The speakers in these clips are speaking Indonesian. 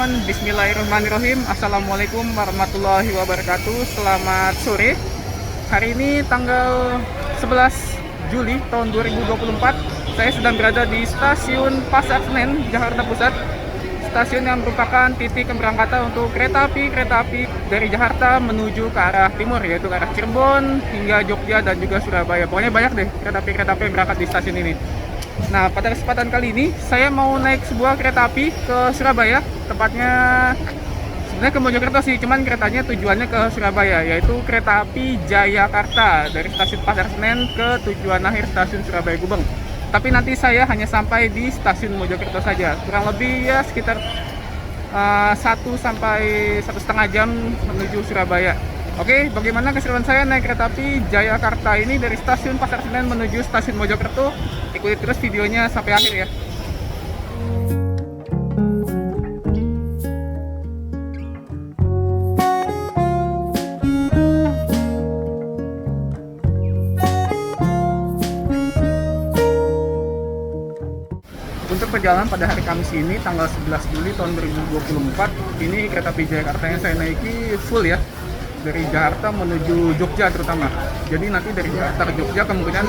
teman-teman, bismillahirrahmanirrahim. Assalamualaikum warahmatullahi wabarakatuh. Selamat sore. Hari ini tanggal 11 Juli tahun 2024. Saya sedang berada di stasiun Pasar Senen, Jakarta Pusat. Stasiun yang merupakan titik keberangkatan untuk kereta api dari Jakarta menuju ke arah timur, yaitu ke arah Cirebon hingga Jogja dan juga Surabaya. Pokoknya banyak deh kereta api yang berangkat di stasiun ini. Nah, pada kesempatan kali ini saya mau naik sebuah kereta api ke Surabaya, tepatnya sebenarnya ke Mojokerto sih, cuman keretanya tujuannya ke Surabaya, yaitu kereta api Jayakarta dari stasiun Pasar Senen ke tujuan akhir stasiun Surabaya Gubeng. Tapi nanti saya hanya sampai di stasiun Mojokerto saja, kurang lebih ya sekitar 1 sampai 1,5 jam menuju Surabaya. Oke, bagaimana keseruan saya naik kereta api Jayakarta ini dari stasiun Pasar Senen menuju stasiun Mojokerto? Ikuti terus videonya sampai akhir ya. Untuk perjalanan pada hari Kamis ini, tanggal 11 Juli tahun 2024, ini kereta api Jayakarta yang saya naiki full ya, dari Jakarta menuju Jogja terutama. Jadi nanti dari Jakarta ke Jogja kemungkinan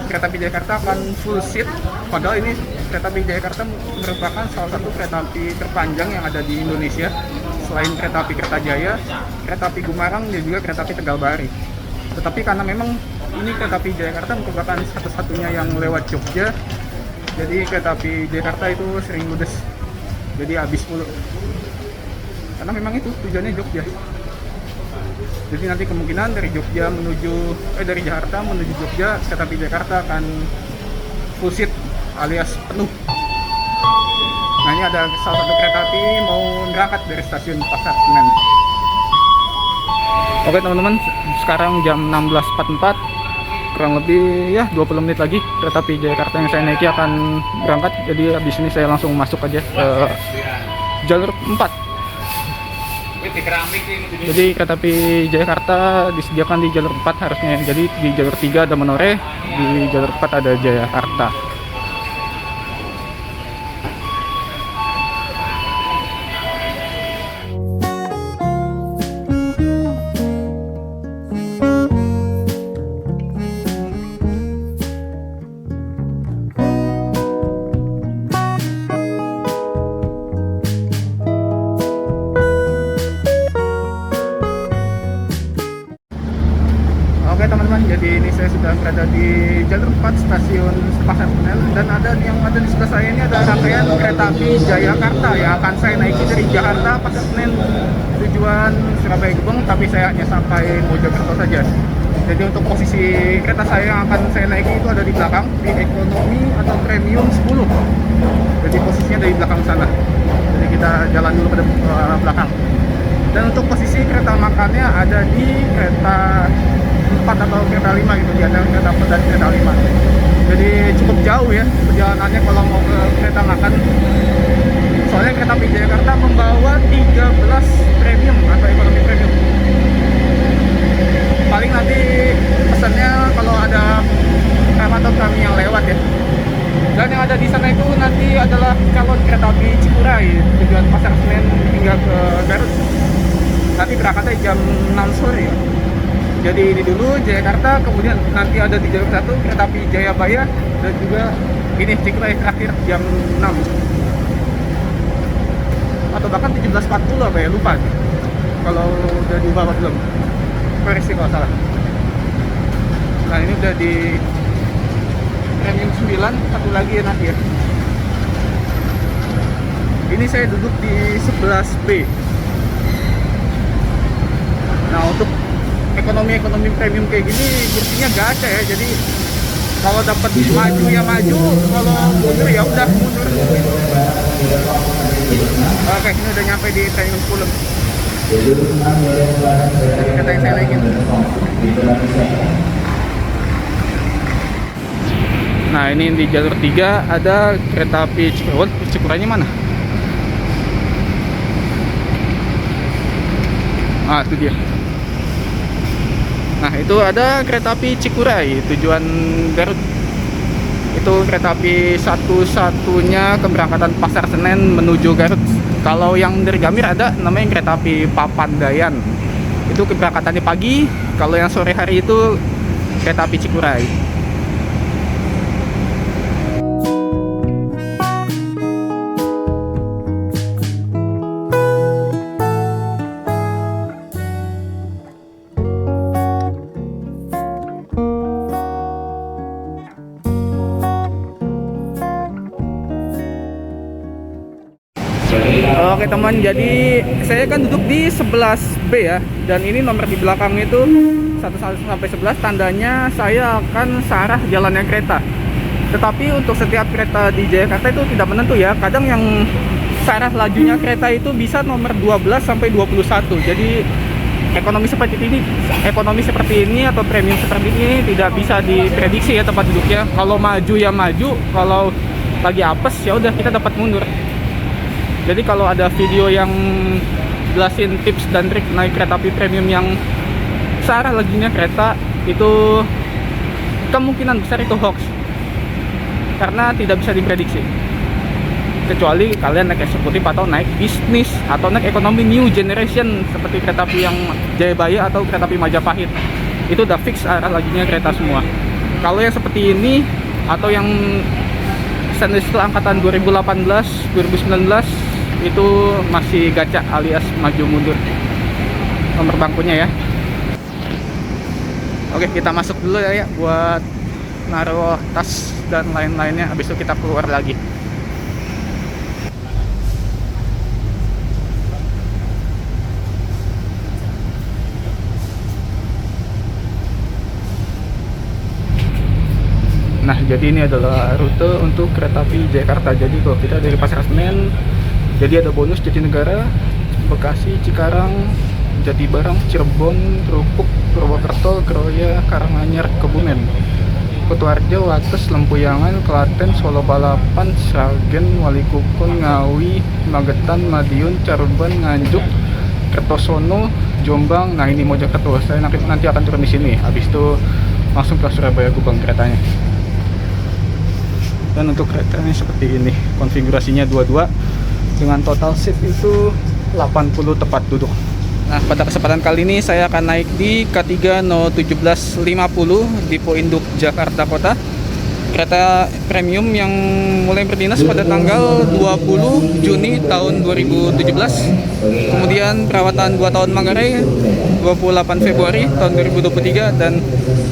kereta api Jakarta akan full seat. Padahal ini kereta api Jakarta merupakan salah satu kereta api terpanjang yang ada di Indonesia. Selain kereta api Kertajaya, kereta api Gumarang dan juga kereta api Tegalbari. Tetapi karena memang ini kereta api Jakarta merupakan satu-satunya yang lewat Jogja, jadi kereta api Jakarta itu sering ludes, jadi habis mulu. Karena memang itu tujuannya Jogja. Jadi nanti kemungkinan dari Jakarta menuju Jogja, kereta api Jakarta akan full seat alias penuh. Nah, ini ada salah satu kereta api mau berangkat dari stasiun Pasar Senen. Oke teman-teman, sekarang jam 16.44, kurang lebih ya 20 menit lagi kereta api Jakarta yang saya naiki akan berangkat. Jadi habis ini saya langsung masuk aja ke jalur 4. Jadi kereta api Jakarta disediakan di jalur 4 harusnya. Jadi di jalur 3 ada Menoreh, di jalur 4 ada Jayakarta. Oke teman-teman, jadi ini saya sudah berada di jalur 4 stasiun Pasar Senen, dan yang ada di sebelah saya ini ada rangkaian kereta api Jayakarta yang akan saya naiki dari Jakarta Pasar Senen tujuan Surabaya Gubeng, tapi saya hanya sampai Mojokerto saja. Jadi untuk posisi kereta saya yang akan saya naiki itu ada di belakang, di ekonomi atau premium 10. Jadi posisinya dari belakang sana. Jadi kita jalan dulu ke belakang. Dan untuk posisi kereta makannya ada di kereta 4 atau kereta 5 gitu, di antara kereta 4 dan kereta 5. Jadi cukup jauh ya perjalanannya kalau mau ke kereta makan. Soalnya kereta api Jakarta membawa 13 premium atau ekonomi premium. Paling nanti pesannya kalau ada rem atau kami yang lewat ya. Dan yang ada di sana itu nanti adalah calon kereta api Cikuray tujuan Pasar Senen hingga ke Garut. Nanti berangkatnya jam 6 sore ya. Jadi ini dulu Jayakarta, kemudian nanti ada di jalur 1 kereta api Jayabaya, dan juga ini Cikuray terakhir jam 6 atau bahkan 17.40 apa ya, lupa nih. Kalau udah diubah apa belum, koreksi kalau salah. Nah ini udah di premium 9, satu lagi ya nanti ya. Ini saya duduk di 11B. Nah untuk ekonomi premium kayak gini kursinya gacha ya, jadi kalau dapat maju ya maju, kalau mundur ya udah mundur. Oke, ini udah nyampe di premium 10. Jadi kata yang saya naikin. Nah ini di jalur 3 ada kereta api Cikuraynya mana? Ah itu dia. Nah itu ada kereta api Cikuray tujuan Garut. Itu kereta api satu-satunya keberangkatan Pasar Senen menuju Garut. Kalau yang dari Gambir ada namanya kereta api Papandayan. Itu keberangkatannya pagi. Kalau yang sore hari itu kereta api Cikuray. Oke teman, jadi saya kan duduk di 11B ya, dan ini nomor di belakang itu 1 sampai 11, tandanya saya akan searah jalannya kereta. Tetapi untuk setiap kereta di Jakarta itu tidak menentu ya. Kadang yang searah lajunya kereta itu bisa nomor 12 sampai 21. Jadi ekonomi seperti ini atau premium seperti ini tidak bisa diprediksi ya tempat duduknya. Kalau maju ya maju, kalau lagi apes ya udah kita dapat mundur. Jadi kalau ada video yang jelasin tips dan trik naik kereta api premium yang searah lajunya kereta, itu kemungkinan besar itu hoax, karena tidak bisa diprediksi. Kecuali kalian naik eksekutif atau naik bisnis atau naik ekonomi new generation seperti kereta api yang Jayabaya atau kereta api Majapahit, itu udah fix arah lajunya kereta semua. Kalau yang seperti ini atau yang setelah angkatan 2018, 2019 itu masih gacak alias maju mundur nomor bangkunya ya. Oke, kita masuk dulu ya buat naruh tas dan lain-lainnya, habis itu kita keluar lagi. Nah, jadi ini adalah rute untuk kereta api Jakarta. Jadi kalau kita dari Pasar Senen, jadi ada bonus Jatinegara, Bekasi, Cikarang, Jatibarang, Cirebon, Krupuk, Purwokerto, Kroya, Karanganyar, Kebumen, Kutoarjo, Wates, Lempuyangan, Klaten, Solo Balapan, Sragen, Walikukun, Ngawi, Magetan, Madiun, Caruban, Nganjuk, Kertosono, Jombang. Nah, ini Mojokerto. Saya nanti akan turun di sini. Habis itu langsung ke Surabaya Gubeng keretanya. Dan untuk keretanya seperti ini, konfigurasinya 22 dengan total seat itu 80 tempat duduk. Nah, pada kesempatan kali ini saya akan naik di K3 01750 Depo Induk Jakarta Kota. Kereta premium yang mulai berdinas pada tanggal 20 Juni tahun 2017. Kemudian perawatan 2 tahun Manggarai 28 Februari tahun 2023, dan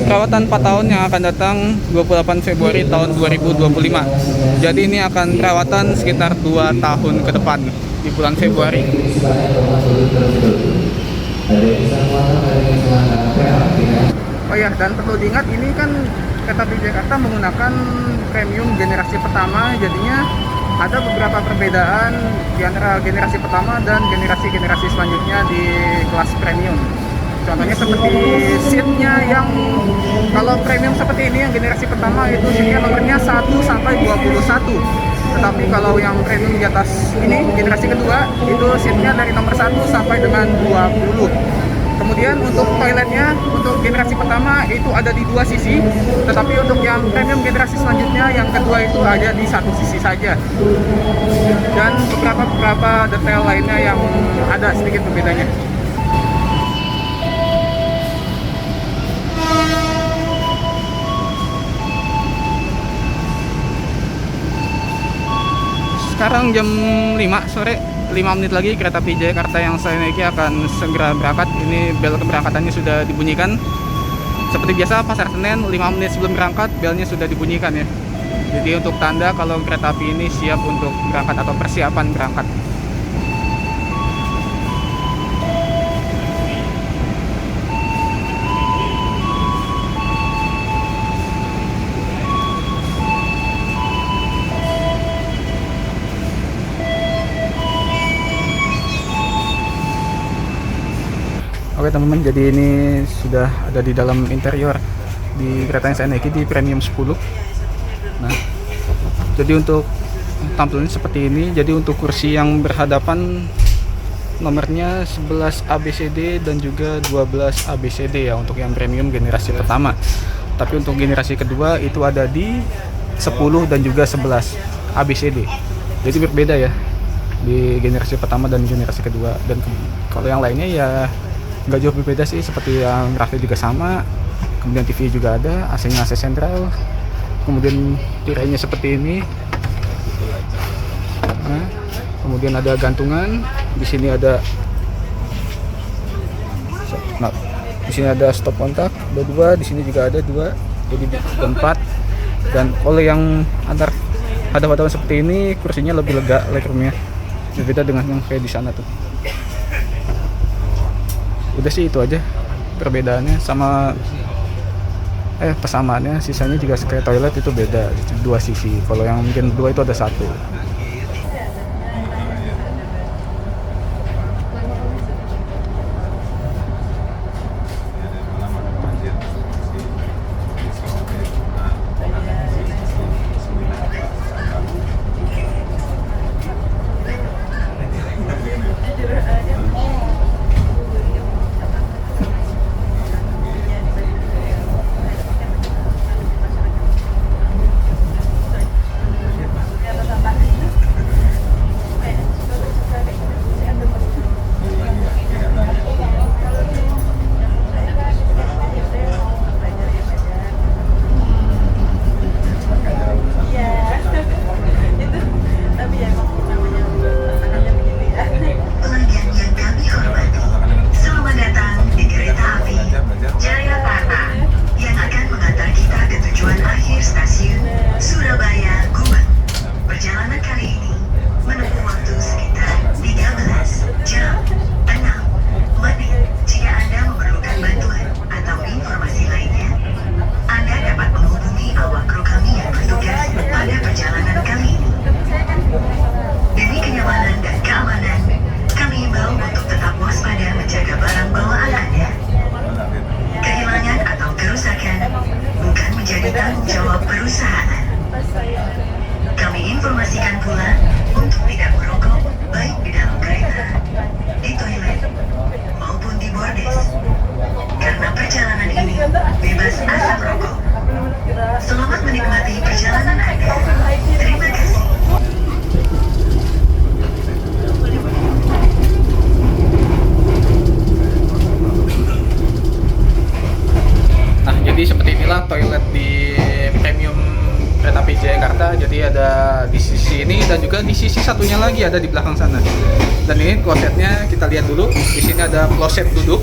perawatan 4 tahun yang akan datang 28 Februari tahun 2025. Jadi ini akan perawatan sekitar 2 tahun ke depan di bulan Februari. Oh ya, dan perlu diingat ini kan kereta api Jakarta menggunakan premium generasi pertama, jadinya ada beberapa perbedaan di antara generasi pertama dan generasi-generasi selanjutnya di kelas premium. Contohnya seperti seatnya yang kalau premium seperti ini yang generasi pertama itu seatnya nomornya 1 sampai 21. Tetapi kalau yang premium di atas ini generasi kedua itu seatnya dari nomor 1 sampai dengan 20. Kemudian untuk toiletnya untuk generasi pertama itu ada di 2 sisi, tetapi untuk yang premium generasi selanjutnya yang kedua itu ada di 1 sisi saja. Dan beberapa detail lainnya yang ada sedikit berbedanya. Sekarang jam 5 sore, 5 menit lagi kereta api Jakarta yang saya naiki akan segera berangkat. Ini bel keberangkatannya sudah dibunyikan. Seperti biasa Pasar Senen 5 menit sebelum berangkat belnya sudah dibunyikan ya. Jadi untuk tanda kalau kereta api ini siap untuk berangkat atau persiapan berangkat. Oke teman-teman, jadi ini sudah ada di dalam interior di kereta yang saya naiki di Premium 10. Nah, jadi untuk tampilannya seperti ini. Jadi untuk kursi yang berhadapan nomornya 11 ABCD dan juga 12 ABCD ya untuk yang premium generasi pertama. Tapi untuk generasi kedua itu ada di 10 dan juga 11 ABCD. Jadi berbeda ya. di generasi pertama dan generasi kedua. Dan kalau yang lainnya ya nggak jauh berbeda sih, seperti yang rakit juga sama, kemudian TV juga ada, AC-nya AC sentral, kemudian tirainya seperti ini. Nah, kemudian ada gantungan, di sini ada stop kontak, ada 2, di sini juga ada 2, jadi 4. Dan kalau yang antar hadap-hadapan seperti ini, kursinya lebih lega, legroomnya berbeda dengan yang kayak di sana tuh. Udah sih itu aja perbedaannya, sama persamaannya. Sisanya juga kayak toilet itu beda, 2 sisi. Kalau yang mungkin 2 itu ada 1. Informasikan pula untuk tidak merokok baik di dalam kereta, di toilet, maupun di bordes. Karena perjalanan ini bebas asap rokok. Selamat menikmati perjalanan Anda. Terima kasih. Nah, jadi seperti inilah toilet di premium kereta api Jayakarta. Jadi ada di sisi ini dan juga di sisi satunya lagi ada di belakang sana. Dan ini klosetnya kita lihat dulu. Di sini ada kloset duduk.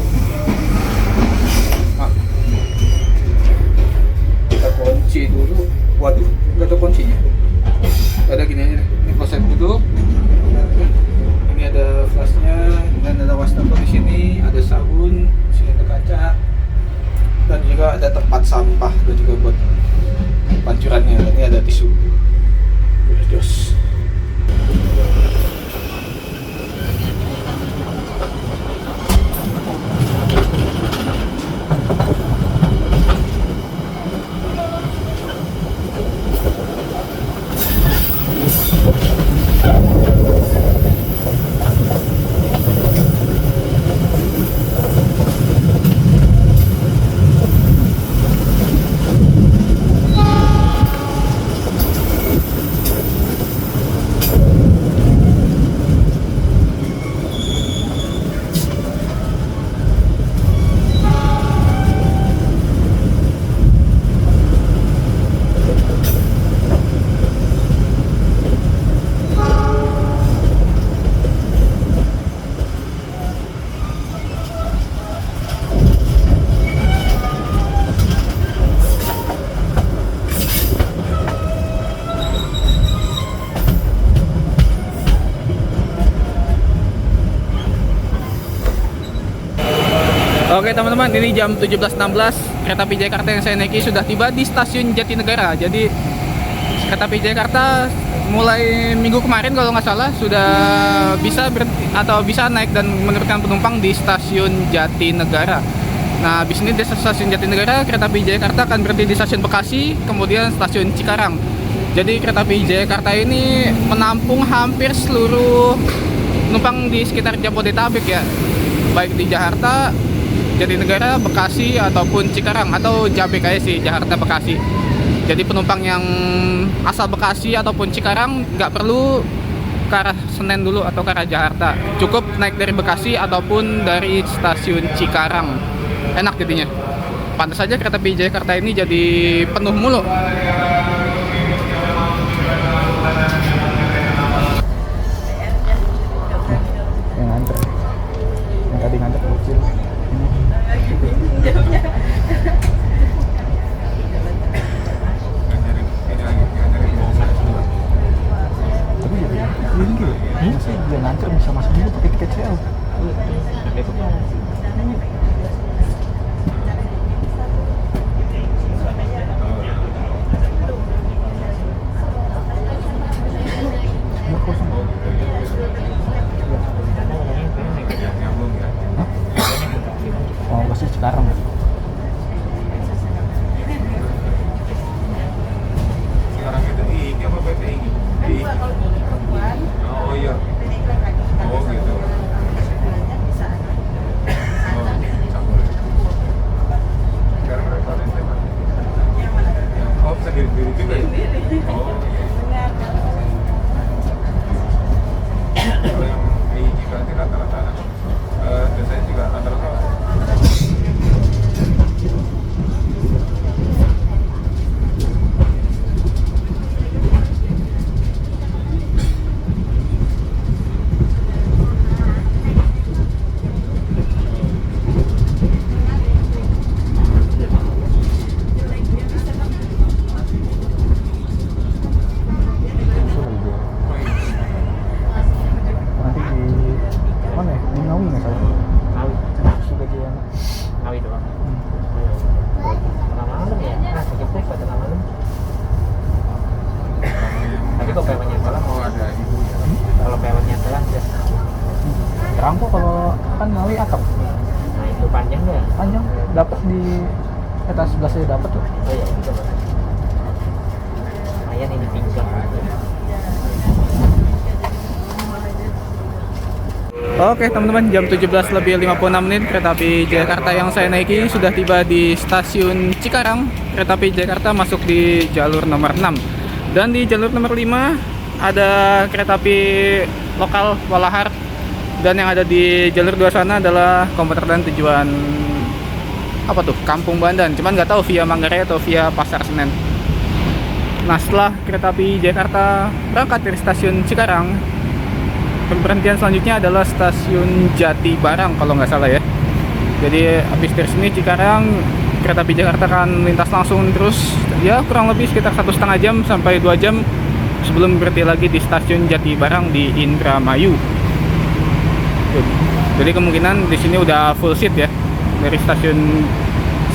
Nah, kita kunci dulu. Waduh, nggak ada kuncinya. Ada gini aja. Ini kloset duduk. Ini ada flashnya. Dan ada wastafel di sini. Ada sabun. Di sini ada kaca. Dan juga ada tempat sampah dan juga buat pancurannya. Dan ini ada tisu. Jos. Oke teman-teman, ini jam 17.16. Kereta api Jakarta yang saya naiki sudah tiba di stasiun Jatinegara. Jadi kereta api Jakarta mulai minggu kemarin kalau nggak salah sudah bisa bisa naik dan menurunkan penumpang di stasiun Jatinegara. Nah, di sini di stasiun Jatinegara, kereta api Jakarta akan berhenti di stasiun Bekasi, kemudian stasiun Cikarang. Jadi kereta api Jakarta ini menampung hampir seluruh penumpang di sekitar Jabodetabek ya, baik di Jakarta, Jatinegara, Bekasi ataupun Cikarang atau Jabek aja sih, Jakarta Bekasi. Jadi penumpang yang asal Bekasi ataupun Cikarang nggak perlu ke arah Senen dulu atau ke arah Jakarta. Cukup naik dari Bekasi ataupun dari stasiun Cikarang. Enak jadinya. Pantas saja kereta api Jakarta ini jadi penuh mulu. Yang nganter. Yang tadi nganter kecil. Masa dia nganter bisa masuk dulu pakai tiket CL? Oh, pasti sekarang. Sekarang itu ini apa PTI? Oh iya. Oh gitu. Oh, campur. Sekarang mereka ada tema. Oh, sendiri juga ya? Oh. Kalau yang AIG berarti rata-rata biasanya juga rata-rata. Terangko kalau kan Ngawi atap. Nah itu panjangnya. Panjang, dapat di atas sebelasnya dapat tuh. Oh iya itu lumayan ini pincang. Oke teman-teman, jam 17:56 kereta api Jakarta yang saya naiki sudah tiba di stasiun Cikarang. Kereta api Jakarta masuk di jalur nomor 6. Dan di jalur nomor 5 ada kereta api lokal Walahar. Dan yang ada di jalur 2 sana adalah komuter lain tujuan apa tuh? Kampung Bandan. Cuman nggak tahu via Manggarai atau via Pasar Senen. Nah, setelah kereta api Jakarta berangkat dari stasiun Cikarang, pemberhentian selanjutnya adalah stasiun Jatibarang kalau nggak salah ya. Jadi habis dari sini Cikarang, kereta api Jakarta akan lintas langsung terus ya kurang lebih sekitar 1,5 jam sampai 2 jam sebelum berhenti lagi di stasiun Jatibarang di Indramayu. Jadi kemungkinan di sini udah full seat ya dari stasiun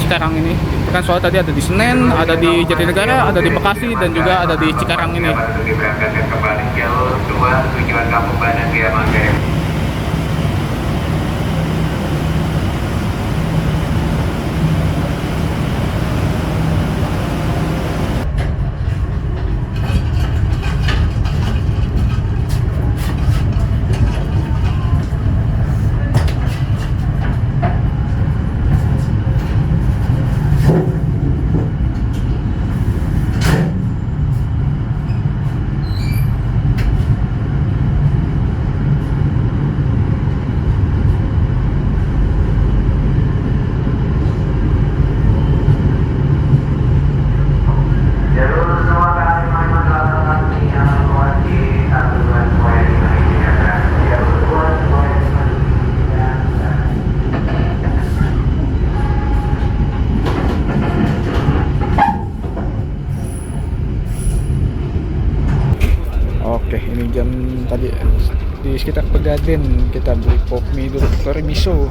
Cikarang ini. Kan soal tadi ada di Senen, ada di Jatinegara, ada di Bekasi, dan juga ada di Cikarang ini. Diberangkatkan kembali jalur 2 tujuan Kampung Bandan via Manggarai. Oke, ini jam tadi di sekitar Pegadaian kita beli pop mie dulu curry miso.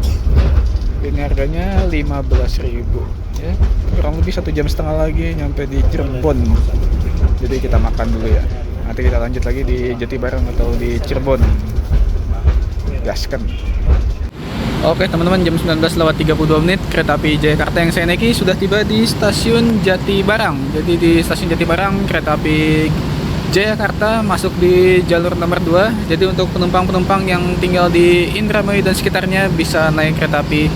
Ini harganya 15.000 ya. Kurang lebih 1,5 jam lagi nyampe di Cirebon. Jadi kita makan dulu ya. Nanti kita lanjut lagi di Jatibarang atau di Cirebon. Gaskan. Oke teman-teman, jam 19:32 kereta api Jakarta yang saya naiki sudah tiba di stasiun Jatibarang. Jadi di stasiun Jatibarang kereta api Jakarta masuk di jalur nomor 2. Jadi untuk penumpang-penumpang yang tinggal di Indramayu dan sekitarnya bisa naik kereta api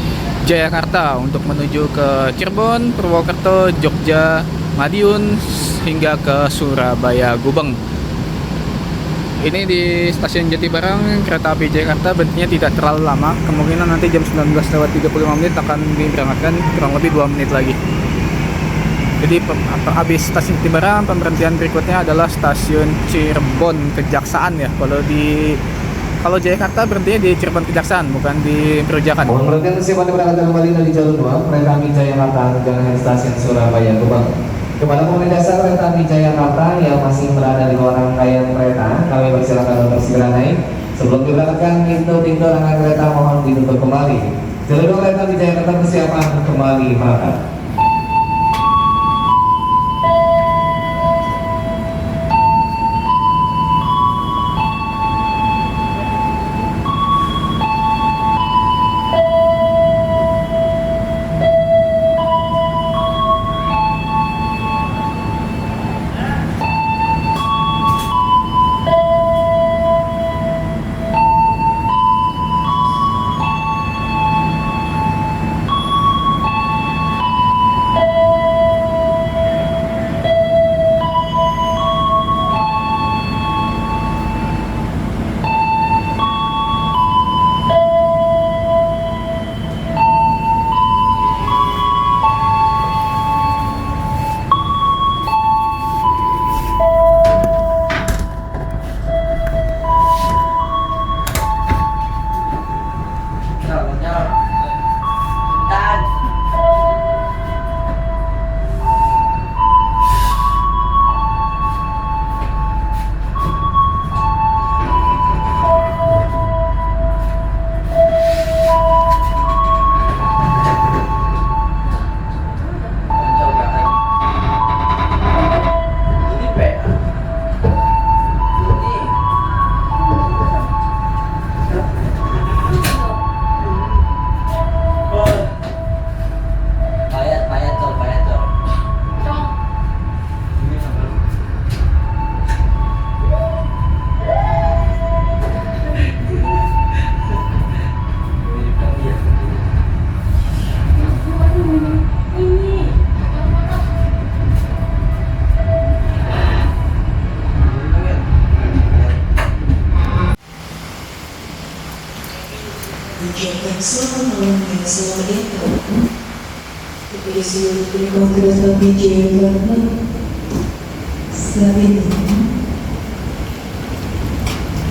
Jakarta untuk menuju ke Cirebon, Purwokerto, Jogja, Madiun hingga ke Surabaya Gubeng. Ini di stasiun Jatibarang, kereta api Jakarta berhentinya tidak terlalu lama. Kemungkinan nanti jam 19:35 menit akan diberangkatkan, kurang lebih 2 menit lagi. Jadi habis stasiun Jatibarang, pemberhentian berikutnya adalah stasiun Cirebon Kejaksaan ya. Kalau Jakarta berhentinya di Cirebon Kejaksaan, bukan di Perujakan. Mohon perhatian kesiapan diberangkatkan kembali dari jalur 2 kereta api Jakarta dengan stasiun Surabaya Gubeng. Kepada pengguna jasa kereta api Jakarta yang masih berada di luar rangkaian kereta, kami persilakan untuk segera naik. Sebelum diberangkatkan, pintu rangkaian kereta mohon ditutup kembali. Jalur 2 kereta api Jakarta persiapan kembali berangkat. Ucapkan selamat malam yang selamat datang kepada seluruh penumpang kereta api Jakarta. Saat ini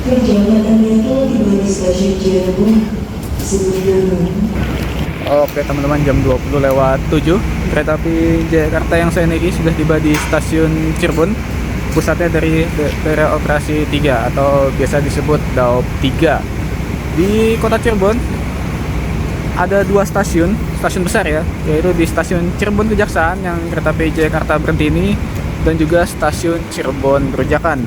perjalanannya telah tiba di stasiun Cirebon sebelum. Oke teman-teman, jam 20:07 kereta api Jakarta yang saya naiki sudah tiba di stasiun Cirebon. Pusatnya dari daerah operasi 3 atau biasa disebut Daop 3. Di kota Cirebon ada 2 stasiun besar ya, yaitu di stasiun Cirebon Kejaksaan yang kereta api Jakarta berhenti ini, dan juga stasiun Cirebon Perujakan.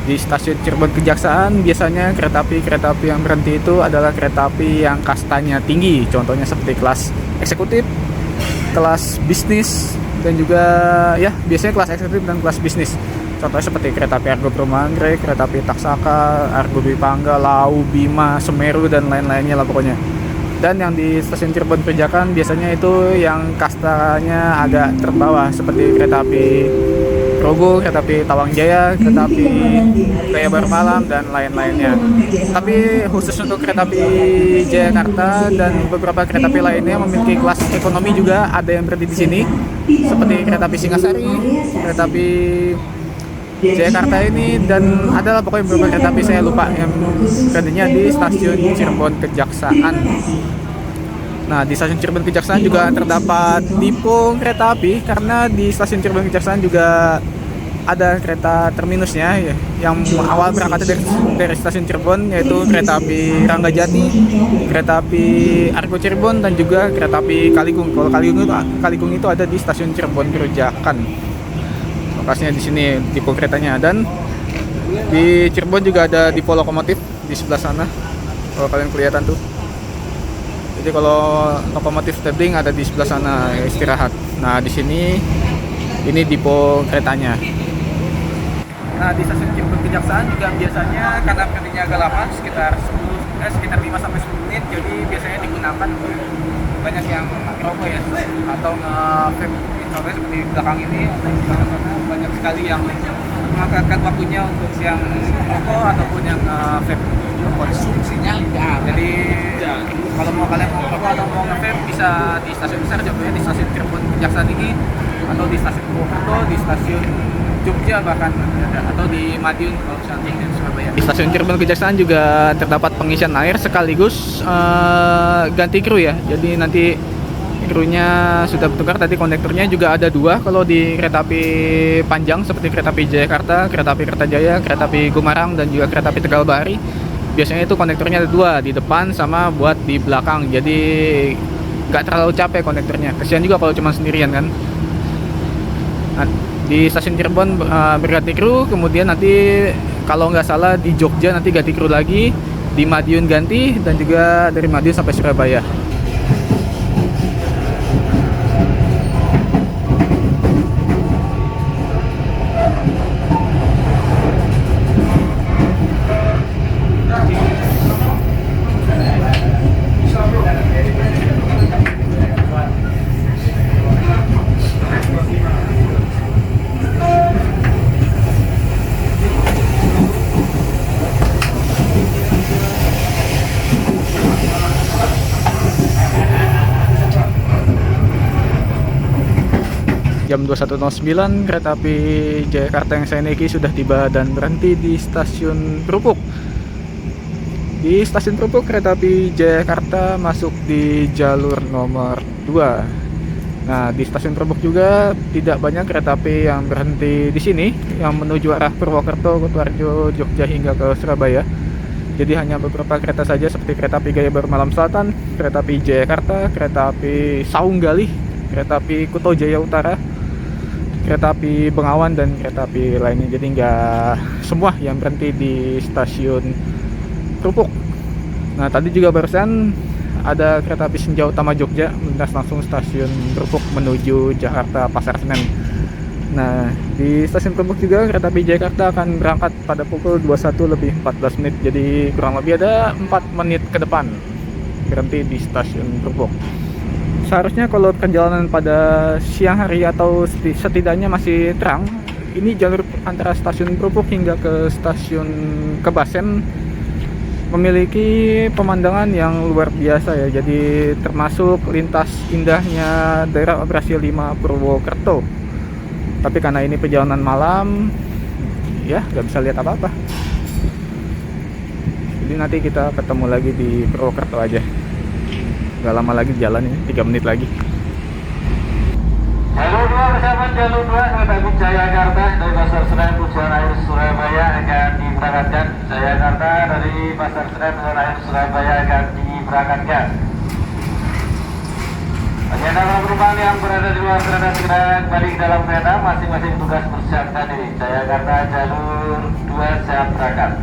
Di stasiun Cirebon Kejaksaan biasanya kereta api yang berhenti itu adalah kereta api yang kastanya tinggi, contohnya seperti kelas eksekutif, kelas bisnis, dan juga ya biasanya kelas eksekutif dan kelas bisnis. Contohnya seperti kereta api Argo Perumangrek, kereta api Taksaka, Argo Dwi Pangga, Lau, Bima, Semeru, dan lain-lainnya lah pokoknya. Dan yang di stasiun Cirebon Perujakan biasanya itu yang kastanya agak terbawah, seperti kereta api Rogo, kereta api Tawang Jaya, kereta api Jaya Baru Malam, dan lain-lainnya. Tapi khusus untuk kereta api Jakarta dan beberapa kereta api lainnya memiliki kelas ekonomi juga, ada yang berhenti di sini, seperti kereta api Singasari, kereta api Jakarta ini, dan adalah pokoknya beberapa kereta api saya lupa yang berhentinya di stasiun Cirebon Kejaksaan. Nah, di stasiun Cirebon Kejaksaan juga terdapat depo kereta api, karena di stasiun Cirebon Kejaksaan juga ada kereta terminusnya ya, yang awal berangkat dari stasiun Cirebon, yaitu kereta api Ranggajati, kereta api Argo Cirebon, dan juga kereta api Kaligung. Kalau Kaligung itu ada di stasiun Cirebon Perujakan. Lokasinya di sini depo keretanya, dan di Cirebon juga ada depo lokomotif di sebelah sana. Kalau kalian kelihatan tuh. Jadi kalau lokomotif tebing ada di sebelah sana istirahat. Nah, di sini ini depo keretanya. Nah, di stasiun Cirebon Kejaksaan juga biasanya karena berhentinya agak lama, sekitar 5 sampai 10 menit, jadi biasanya digunakan banyak yang ngerokok ya, atau nge-vape Surabaya seperti di belakang ini atau di belakang sana banyak sekali yang mengangkatkan waktunya untuk yang rokok ataupun yang vape. Konsumsinya lidah. Jadi kalau mau kalian mau rokok atau mau nge-vape bisa di stasiun besar, contohnya di stasiun Cirebon Kejaksaan ini, atau di stasiun Purwokerto, di stasiun Jogja bahkan, atau di Madiun kalau misalnya di Surabaya. Di stasiun Cirebon Kejaksaan juga terdapat pengisian air sekaligus ganti kru ya. Jadi nanti krunya sudah bertukar, tadi kondekturnya juga ada 2 kalau di kereta api panjang seperti kereta api Jayakarta, kereta api Kertajaya, kereta api Gumarang, dan juga kereta api Tegal Bahari. Biasanya itu kondekturnya ada 2, di depan sama buat di belakang, jadi nggak terlalu capek kondekturnya. Kesian juga kalau cuma sendirian kan. Nah, di stasiun Cirebon berganti kru, kemudian nanti kalau nggak salah di Jogja nanti ganti kru lagi, di Madiun ganti, dan juga dari Madiun sampai Surabaya. Jam 21.09 kereta api Jayakarta yang saya naiki sudah tiba dan berhenti di stasiun Krupuk. Di stasiun Krupuk kereta api Jayakarta masuk di jalur nomor 2. Nah, di stasiun Krupuk juga tidak banyak kereta api yang berhenti di sini yang menuju arah Purwokerto, Kutoarjo, Jogja hingga ke Surabaya. Jadi hanya beberapa kereta saja seperti kereta api Gaya Baru Malam Selatan, kereta api Jayakarta, kereta api Saung Galih, kereta api Kuto Jaya Utara, kereta api Bengawan, dan kereta api lainnya. Jadi nggak semua yang berhenti di stasiun Krupuk. Nah, tadi juga barusan ada kereta api Senja Utama Jogja melintas langsung stasiun Krupuk menuju Jakarta Pasar Senen. Nah, di stasiun Krupuk juga kereta api Jakarta akan berangkat pada pukul 21:14. Jadi kurang lebih ada 4 menit ke depan berhenti di stasiun Krupuk. Seharusnya kalau perjalanan pada siang hari atau setidaknya masih terang, ini jalur antara stasiun Krupuk hingga ke stasiun Kebasen memiliki pemandangan yang luar biasa ya. Jadi termasuk lintas indahnya daerah operasi 5 Purwokerto. Tapi karena ini perjalanan malam, ya nggak bisa lihat apa-apa. Jadi nanti kita ketemu lagi di Purwokerto aja. Gak lama lagi jalan ini, 3 menit lagi. Jalur 2 bersama jalur 2 kereta api Jayakarta dari Pasar Senen tujuan akhir Surabaya akan diberangkatkan. Jayakarta dari Pasar Senen tujuan akhir Surabaya akan diberangkatkan. Bagi anda penumpang yang berada di luar kereta segera balik dalam kereta, masing-masing tugas bersiapkan diri. Jayakarta jalur 2 siap berangkat.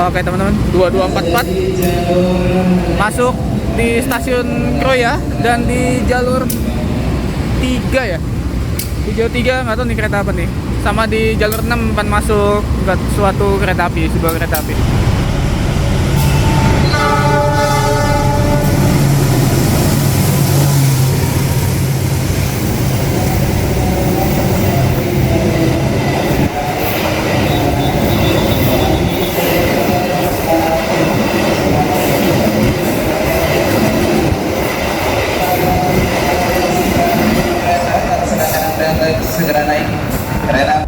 Oke teman-teman, 2244 masuk di stasiun Kroya dan di jalur 3 ya. Di jalur 3 nggak tahu nih kereta apa nih. Sama di jalur 6 akan masuk suatu kereta api, sebuah kereta api. Segera naik kereta.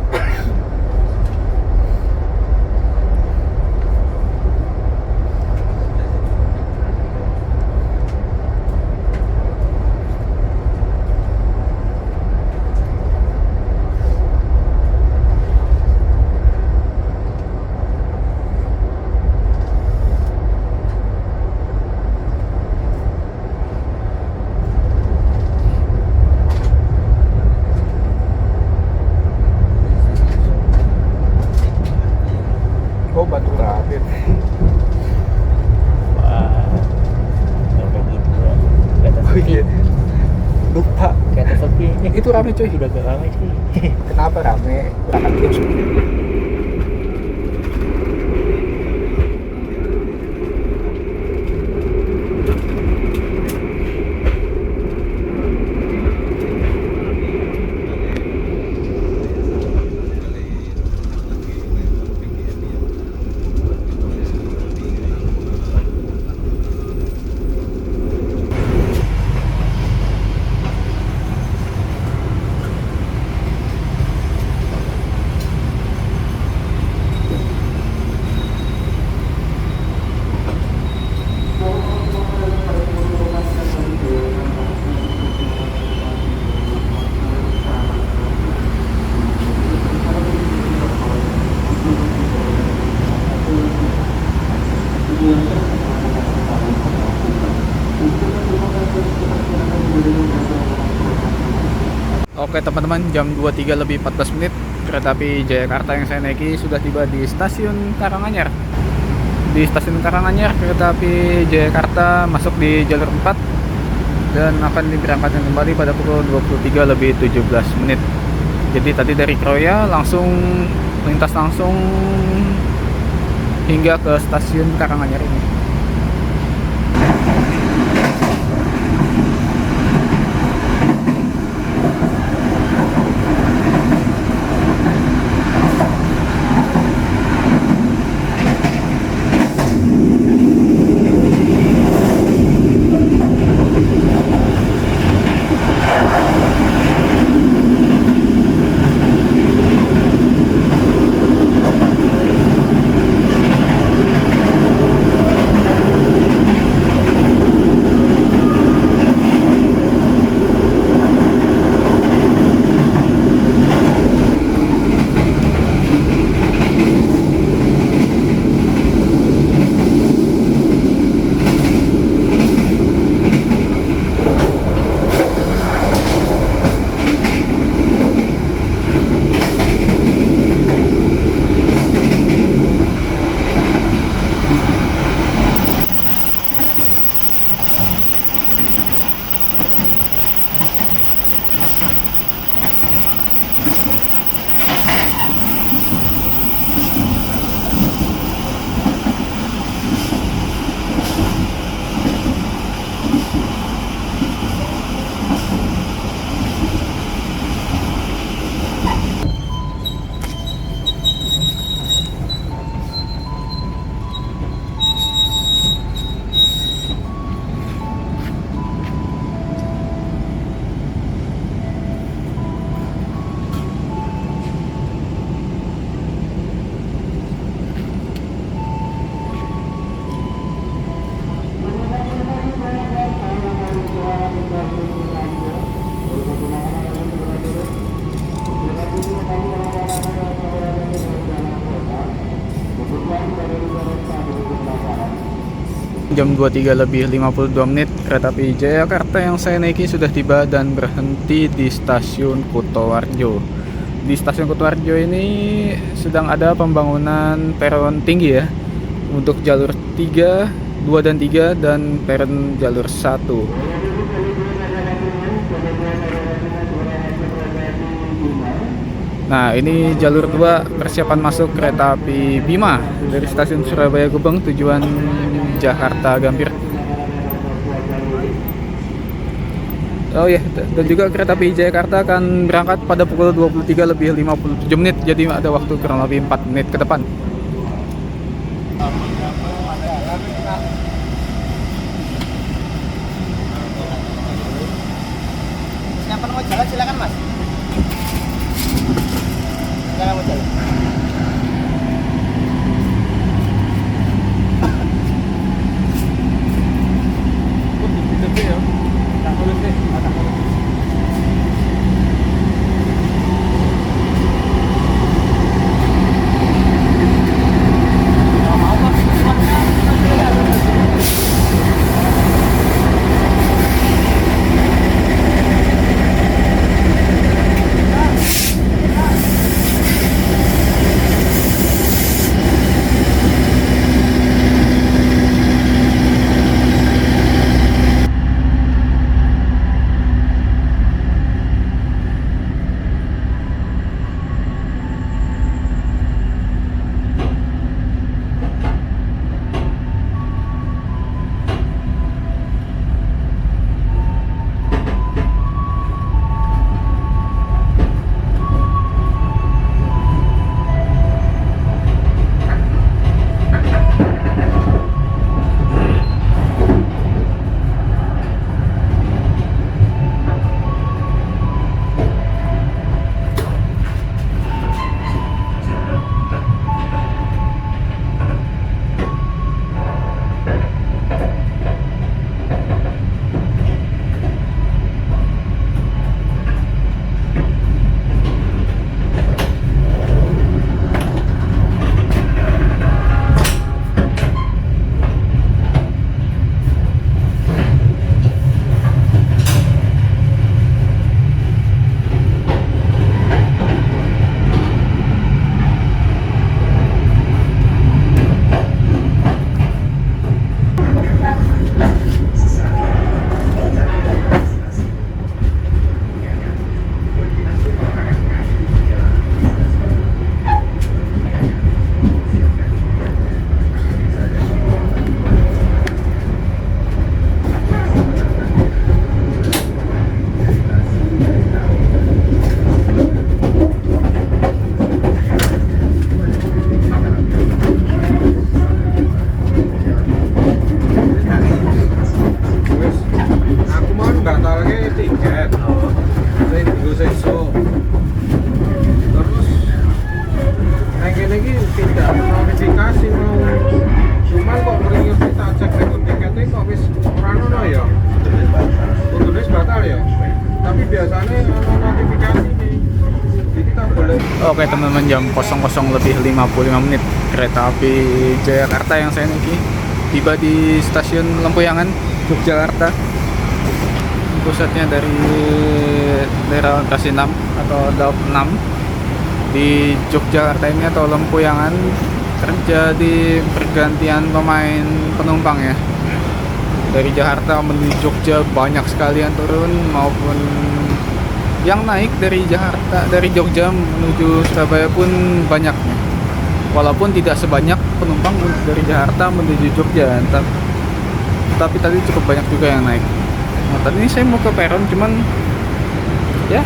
Oh, Batu Rapit. Wah, sampai gitu ya. Kereta Oh sepi. iya. Lupa. Kereta sepi. Itu rame cuy. Udah gak ramai sih. Kenapa rame? Berangkat tim. Oke teman-teman, jam 23 lebih 14 menit kereta api Jayakarta yang saya naiki sudah tiba di stasiun Karanganyar. Di stasiun Karanganyar kereta api Jayakarta masuk di jalur 4 dan akan diberangkatkan kembali pada pukul 23 lebih 17 menit. Jadi tadi dari Kroya langsung lintas langsung hingga ke stasiun Karanganyar ini. Jam 23 lebih 52 menit kereta api Jayakarta yang saya naiki sudah tiba dan berhenti di stasiun Kutoarjo. Di stasiun Kutoarjo ini sedang ada pembangunan peron tinggi ya, untuk jalur 3, 2 dan 3 dan peron jalur 1. Nah, ini jalur 2 persiapan masuk kereta api Bima dari stasiun Surabaya Gubeng tujuan Jakarta Gambir. Oh ya, dan juga kereta api Jakarta akan berangkat pada pukul 23.57 menit. Jadi ada waktu kurang lebih 4 menit ke depan. Siapa mau jalan silakan Mas. Silakan mau jalan. Oke teman-teman, jam 00:55 kereta api Jayakarta yang saya naiki tiba di stasiun Lempuyangan, Yogyakarta. Pusatnya dari daerah operasi 6 atau Daup 6 di Yogyakarta ini atau Lempuyangan. Terjadi pergantian pemain penumpang ya. Dari Jakarta menuju Jogja banyak sekali yang turun maupun yang naik dari Jakarta, dari Jogja menuju Surabaya pun banyaknya. Walaupun tidak sebanyak penumpang dari Jakarta menuju Jogja, tapi tadi cukup banyak juga yang naik. Nah, tadi ini saya mau ke peron cuman ya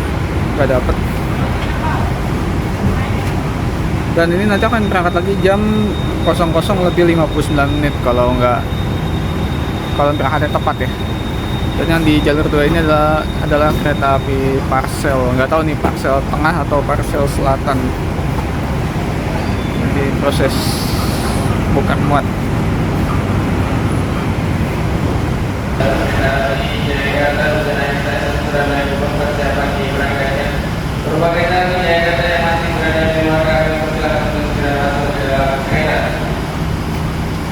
nggak dapet. Dan ini nanti akan berangkat lagi jam 00:59 kalau berangkatnya tepat ya. Dan yang di jalur 2 ini adalah kereta api Parsel. Nggak tahu nih Parsel Tengah atau Parsel Selatan. Jadi proses bukan muat. Berbagai lagi Jakarta yang masih berada di luar kami persilakan untuk segera masuk ke dalam kereta.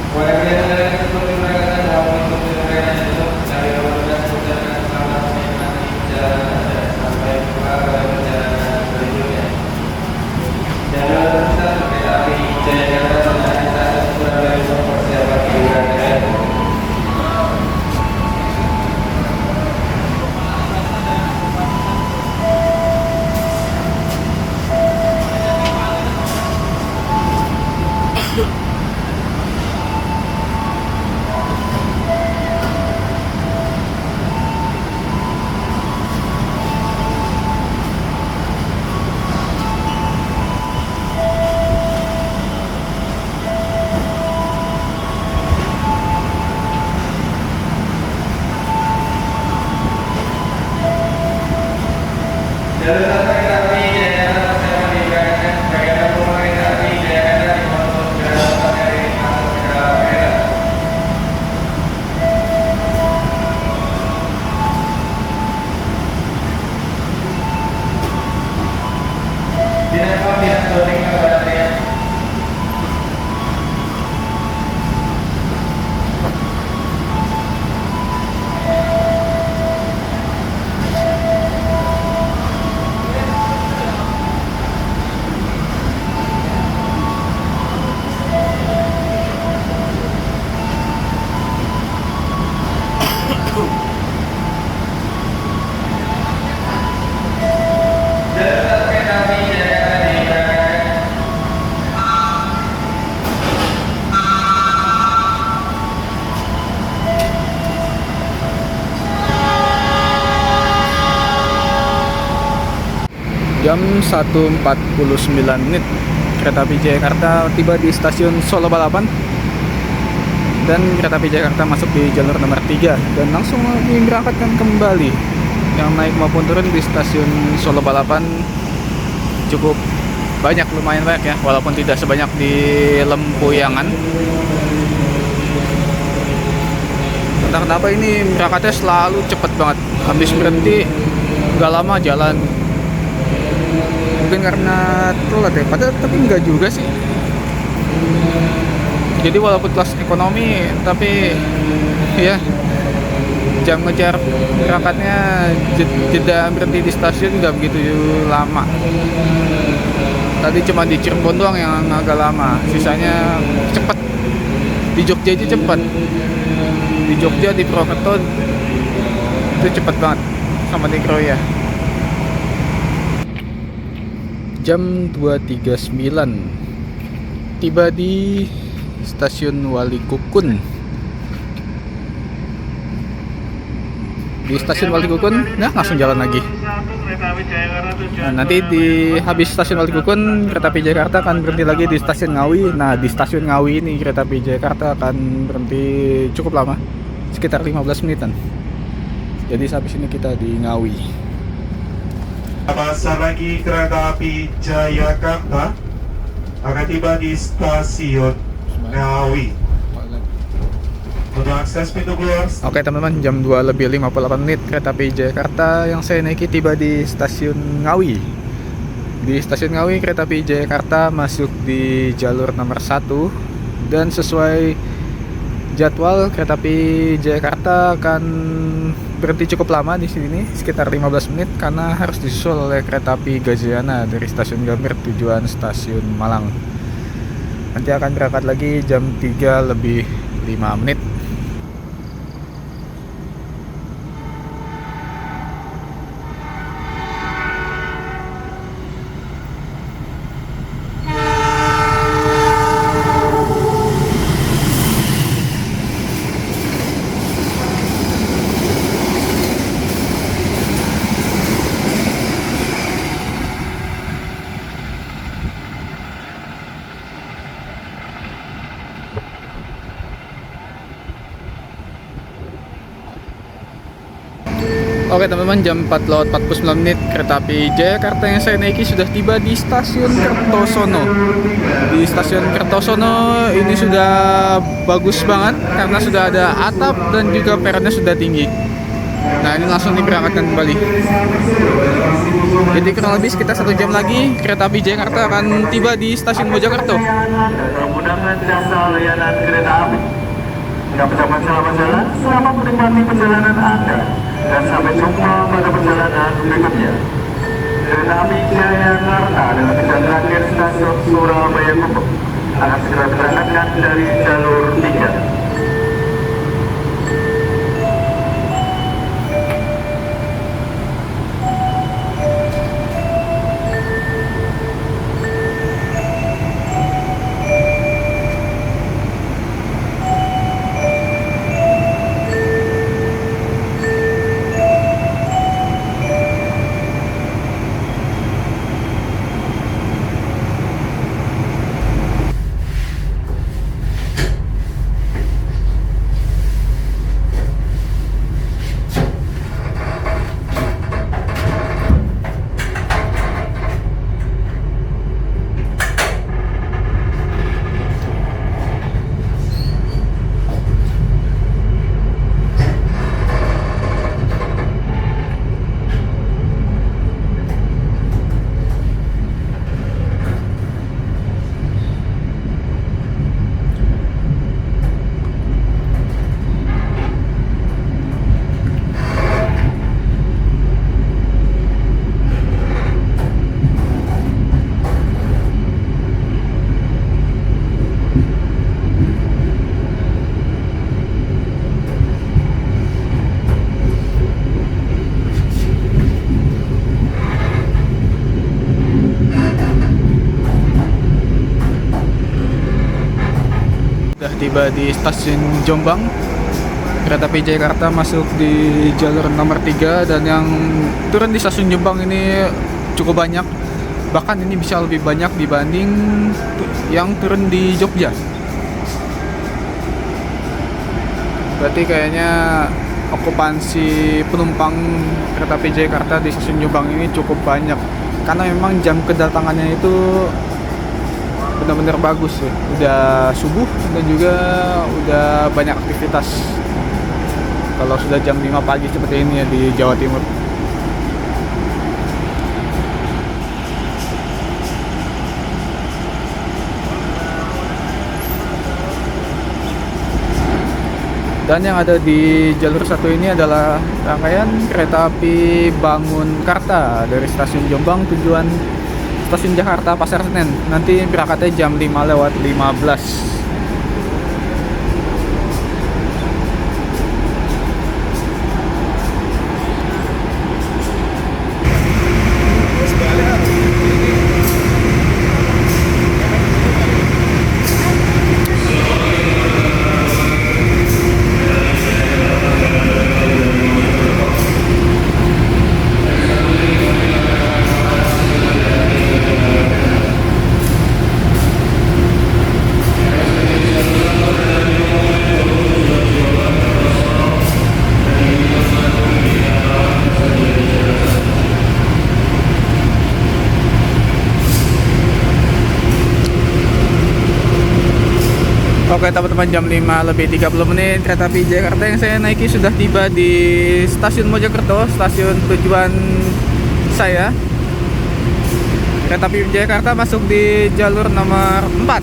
Warga yang seperti mereka dalam untuk kereta ditutup dari nomor 12 perjalanan selamat menikmati perjalanan sampai pada perjalanan berikutnya. Jalur 1 kereta api Jakarta dari stasiun Surabaya Jam 1.49 menit kereta api Jakarta tiba di stasiun Solo Balapan, dan kereta api Jakarta masuk di jalur nomor 3 dan langsung diberangkatkan kembali. Yang naik maupun turun di stasiun Solo Balapan cukup banyak, lumayan banyak ya, walaupun tidak sebanyak di Lempuyangan. Entah kenapa ini berangkatnya selalu cepet banget, habis berhenti nggak lama jalan. Mungkin karena telat ya, padahal tapi nggak juga sih. Jadi walaupun kelas ekonomi, tapi ya jam ngejar berangkatnya, jeda berhenti di stasiun nggak begitu lama. Tadi cuma di Cirebon doang yang agak lama, sisanya cepet. Di Jogja aja cepet, di Jogja, di Purwokerto itu cepet banget, sama di Kroya. Jam 2.39 tiba di stasiun Walikukun. Di stasiun Walikukun, nah langsung jalan lagi. Nah, nanti di habis stasiun Walikukun, kereta api Jakarta akan berhenti lagi di stasiun Ngawi. Nah, di stasiun Ngawi ini kereta api Jakarta akan berhenti cukup lama, sekitar 15 menitan. Jadi habis ini kita di Ngawi. Masa lagi kereta api Jayakarta akan tiba di stasiun Ngawi. Untuk akses pintu keluar. Oke teman-teman, jam 2:58 menit kereta api Jakarta yang saya naiki tiba di stasiun Ngawi. Di stasiun Ngawi kereta api Jakarta masuk di jalur nomor 1, dan sesuai jadwal kereta api Jakarta akan berhenti cukup lama di sini, sekitar 15 menit, karena harus disusul oleh kereta api Gajayana dari stasiun Gambir tujuan stasiun Malang. Nanti akan berangkat lagi jam 3:05 menit. Oke teman-teman, jam 4:49 menit kereta api Jakarta yang saya naiki sudah tiba di stasiun Kertosono. Di stasiun Kertosono ini sudah bagus banget karena sudah ada atap dan juga peronnya sudah tinggi. Nah, ini langsung diberangkatkan kembali. Jadi kurang lebih sekitar 1 jam lagi kereta api Jakarta akan tiba di stasiun Mojokerto. Menggunakan jasa layanan kereta api. Yang ucapkan selamat jalan, selamat menikmati perjalanan Anda, dan sampai jumpa pada perjalanan berikutnya. Kereta api Jayakarta dalam jam terakhir stasiun Surabaya Gubeng akan segera berangkatkan dari jalur 3. Tiba di stasiun Jombang, kereta api Jakarta masuk di jalur nomor 3, dan yang turun di stasiun Jombang ini cukup banyak. Bahkan ini bisa lebih banyak dibanding yang turun di Jogja. Berarti kayaknya okupansi penumpang kereta api Jakarta di stasiun Jombang ini cukup banyak. Karena memang jam kedatangannya itu benar-benar bagus ya. Udah subuh dan juga udah banyak aktivitas. Kalau sudah jam 5 pagi seperti ini ya di Jawa Timur. Dan yang ada di jalur satu ini adalah rangkaian kereta api Bangunkarta dari stasiun Jombang tujuan stasiun Jakarta Pasar Senen. Nanti berangkatnya jam 5:15. Oke teman-teman, jam 5:30 kereta api Jakarta yang saya naiki sudah tiba di stasiun Mojokerto, stasiun tujuan saya. Kereta api Jakarta masuk di jalur nomor 4.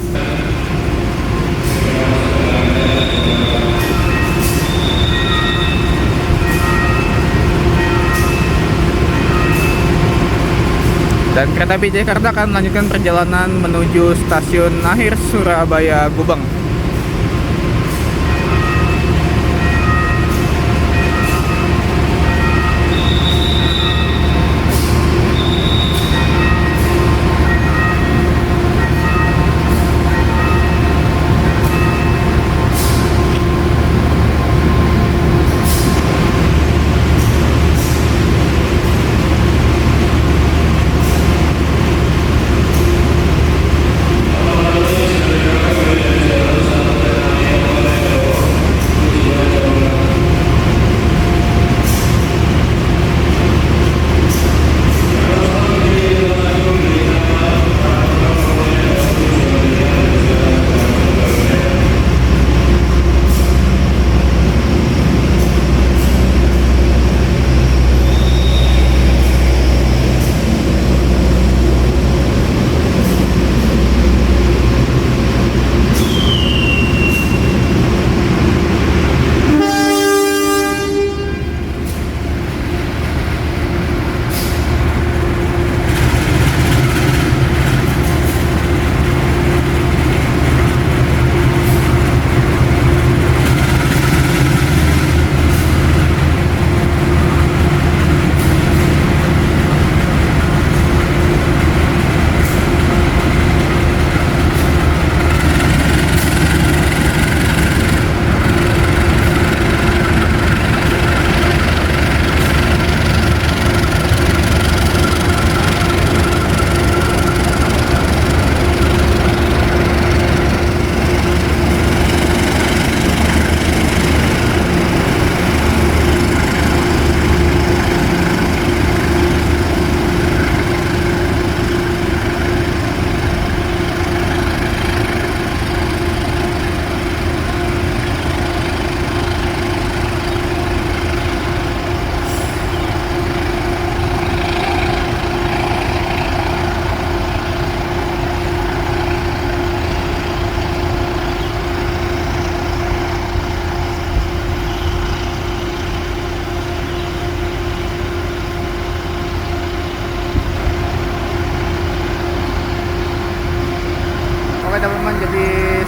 Dan kereta api Jakarta akan melanjutkan perjalanan menuju stasiun akhir Surabaya Gubeng.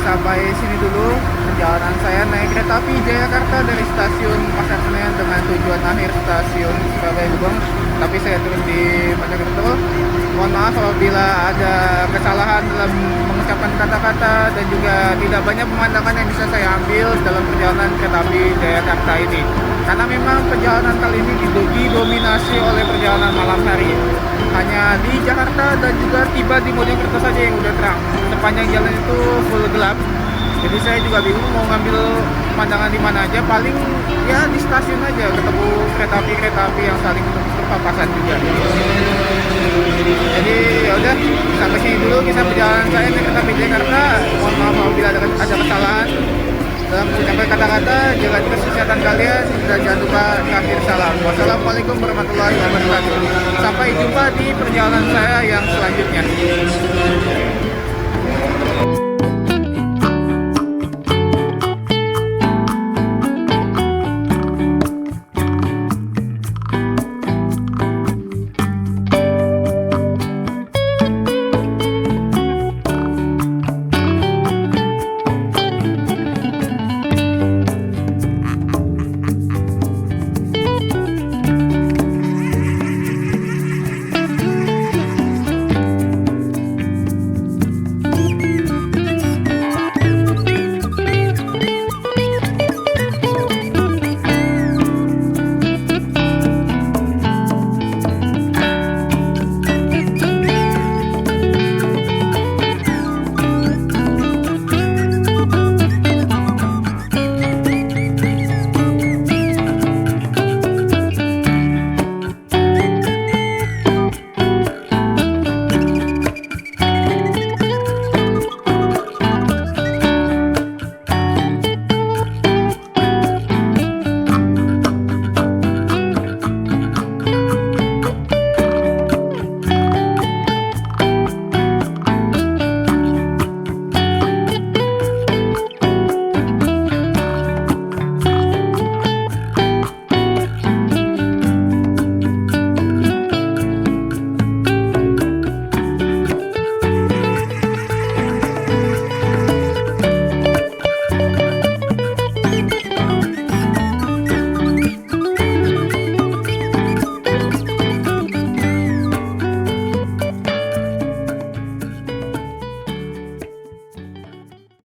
Sampai sini dulu perjalanan saya naik kereta api Jayakarta dari stasiun Pasar Senen dengan tujuan akhir stasiun Surabaya Gubeng. Tapi saya turun di Mojokerto. Mohon maaf apabila ada kesalahan dalam mengucapkan kata-kata dan juga tidak banyak pemandangan yang bisa saya ambil dalam perjalanan kereta api Jayakarta ini. Karena memang perjalanan kali ini didominasi oleh perjalanan malam hari. Hanya di Jakarta dan juga tiba di Mojokerto saja yang udah terang. Sepanjang jalan itu full gelap. Jadi saya juga bingung mau ngambil pemandangan di mana aja. Paling ya di stasiun aja ketemu kereta api yang saling berpapasan juga. Jadi ya udah sampai sini dulu kisah perjalanan saya naik kereta api Jakarta. Mohon maaf apabila ada kesalahan dalam menyampaikan kata-kata. Jaga terus kesehatan kalian dan jangan lupa akhir salam. Wassalamualaikum warahmatullahi wabarakatuh. Sampai jumpa di perjalanan saya yang selanjutnya.